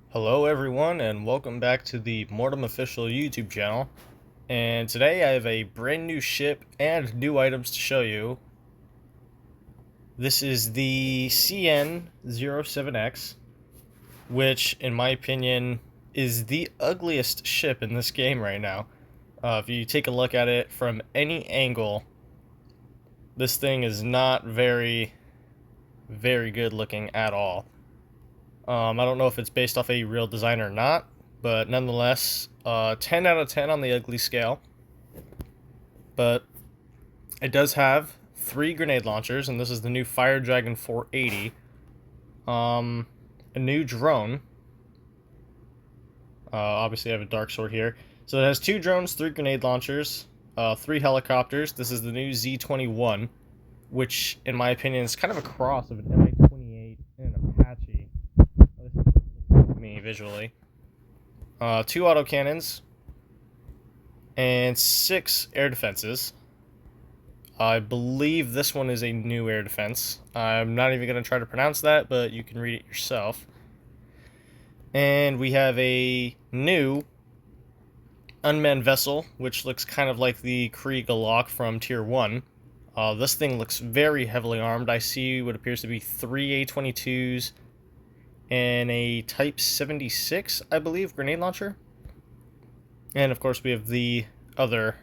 Hello everyone and welcome back to the Mortem Official YouTube channel. And today I have a brand new ship and new items to show you. This is the CN-07X, which in my opinion is the ugliest ship in this game right now. If you take a look at it from any angle, this thing is not very good looking at all. I don't know if it's based off a real design or not, but nonetheless, 10 out of 10 on the ugly scale. But it does have 3 grenade launchers, and this is the new Fire Dragon 480. A new drone. Obviously, I have a Dark Sword here. So it has 2 drones, 3 grenade launchers, 3 helicopters. This is the new Z-21, which, in my opinion, is kind of a cross of an Mi-28 and an Apache. Me visually. 2 autocannons and 6 air defenses. I believe this one is a new air defense. I'm not even going to try to pronounce that, but you can read it yourself. And we have a new unmanned vessel, which looks kind of like the Krieg Galak from Tier 1. This thing looks very heavily armed. I see what appears to be 3 A-22s and a Type 76, I believe, grenade launcher. And of course we have the other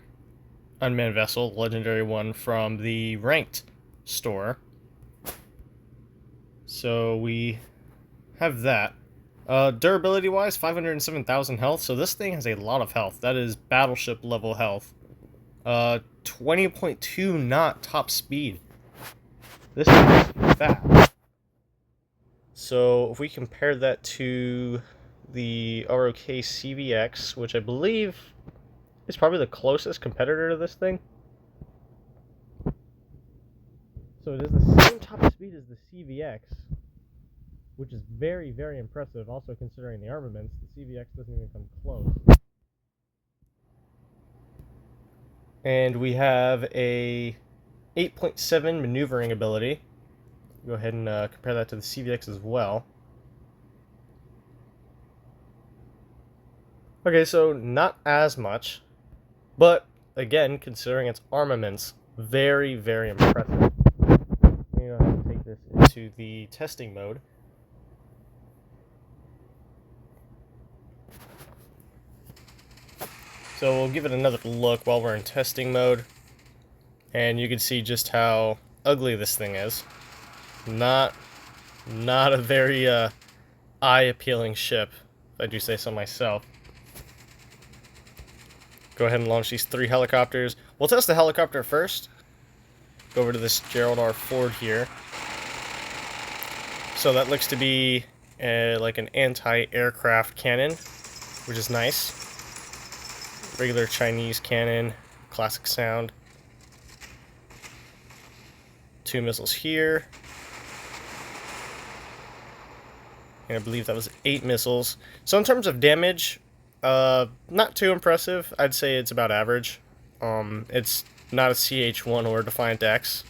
unmanned vessel, legendary one from the ranked store. So we have that. Durability wise, 507,000 health, so this thing has a lot of health. That is battleship level health. 20.2 knot top speed. This is fast. So if we compare that to the ROK CVX, which I believe is probably the closest competitor to this thing. So it is the same top speed as the CVX, which is very impressive, also considering the armaments. The CVX doesn't even come close. And we have a 8.7 maneuvering ability. Go ahead and compare that to the CVX as well. Okay, so not as much, but again, considering its armaments, very impressive. I'm going to take this into the testing mode. So we'll give it another look while we're in testing mode, and you can see just how ugly this thing is. Not a very eye-appealing ship, if I do say so myself. Go ahead and launch these 3 helicopters. We'll test the helicopter first. Go over to this Gerald R. Ford here. So that looks to be like an anti-aircraft cannon, which is nice. Regular Chinese cannon, classic sound. 2 missiles here. And I believe that was 8 missiles. So in terms of damage, not too impressive. I'd say it's about average. It's not a CH-1 or a Defiant X.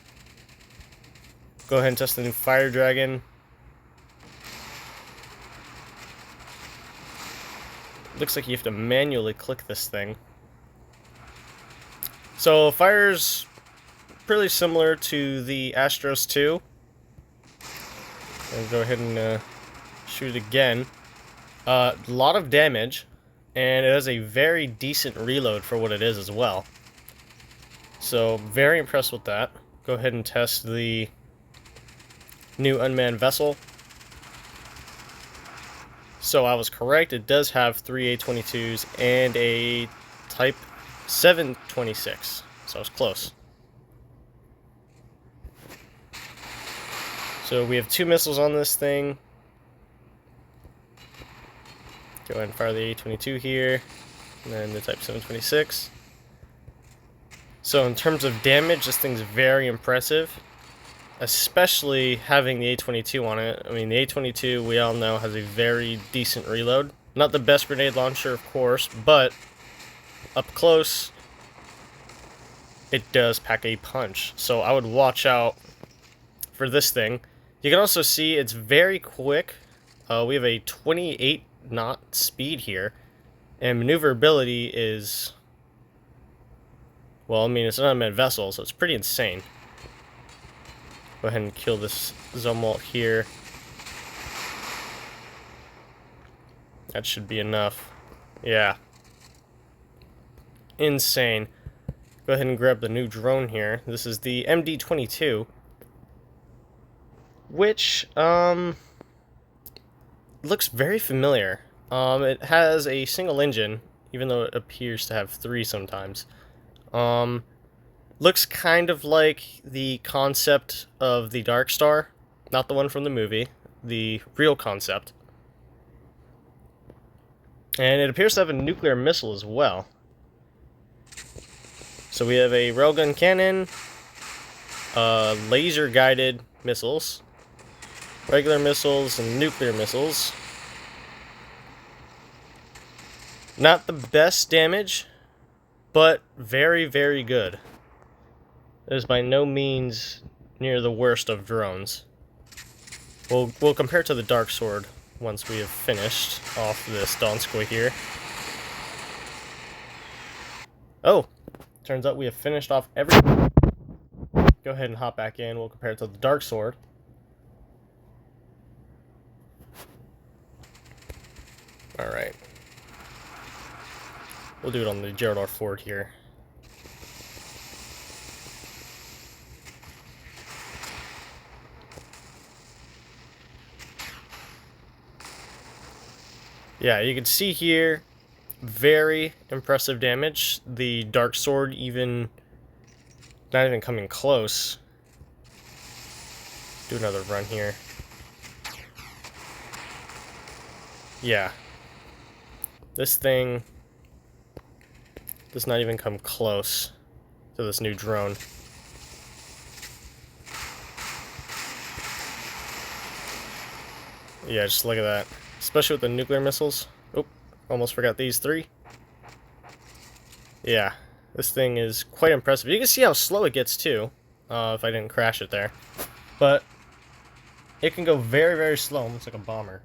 Go ahead and test the new Fire Dragon. Looks like you have to manually click this thing. So fire's pretty similar to the Astros 2. And go ahead and shoot it again. A lot of damage, and it has a very decent reload for what it is as well. So very impressed with that. Go ahead and test the new unmanned vessel. So I was correct, it does have 3 A-22s and a Type 726, so I was close. So we have 2 missiles on this thing. Go ahead and fire the A-22 here, and then the Type 726. So in terms of damage, this thing's very impressive, especially having the A-22 on it. I mean, the A-22, we all know, has a very decent reload. Not the best grenade launcher, of course, but up close, it does pack a punch. So I would watch out for this thing. You can also see it's very quick. We have a 28 not speed here. And maneuverability is, well, I mean, it's an unmanned vessel, so it's pretty insane. Go ahead and kill this Zomwalt here. That should be enough. Yeah. Insane. Go ahead and grab the new drone here. This is the MD-22, which looks very familiar. It has a single engine, even though it appears to have three sometimes. Looks kind of like the concept of the Dark Star, not the one from the movie, the real concept. And it appears to have a nuclear missile as well. So we have a railgun cannon, laser-guided missiles, regular missiles, and nuclear missiles. Not the best damage, but very, very good. It is by no means near the worst of drones. We'll compare to the Dark Sword once we have finished off this Donskoy here. Oh, turns out we have finished off everything. Go ahead and hop back in. We'll compare it to the Dark Sword. Alright. We'll do it on the Gerald R. Ford here. Yeah, you can see here, very impressive damage. The Dark Sword not even coming close. Do another run here. Yeah. This thing does not even come close to this new drone. Yeah, just look at that. Especially with the nuclear missiles. Oh, almost forgot these three. Yeah, this thing is quite impressive. You can see how slow it gets too, if I didn't crash it there. But it can go very, very slow, almost like a bomber.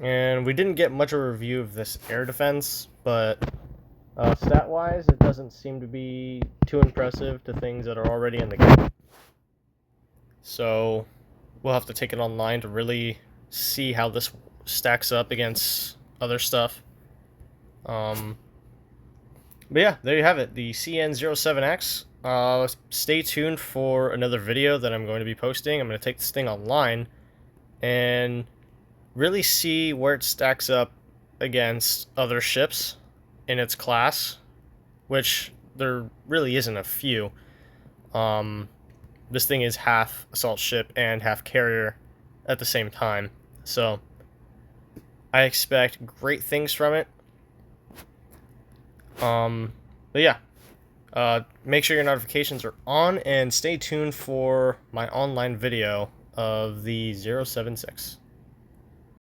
And we didn't get much of a review of this air defense, but stat-wise, it doesn't seem to be too impressive to things that are already in the game. So we'll have to take it online to really see how this stacks up against other stuff. But yeah, there you have it, the CN07X. Stay tuned for another video that I'm going to be posting. I'm going to take this thing online and really see where it stacks up against other ships in its class, which there really isn't a few. This thing is half assault ship and half carrier at the same time, so I expect great things from it. But yeah, make sure your notifications are on and stay tuned for my online video of the 076.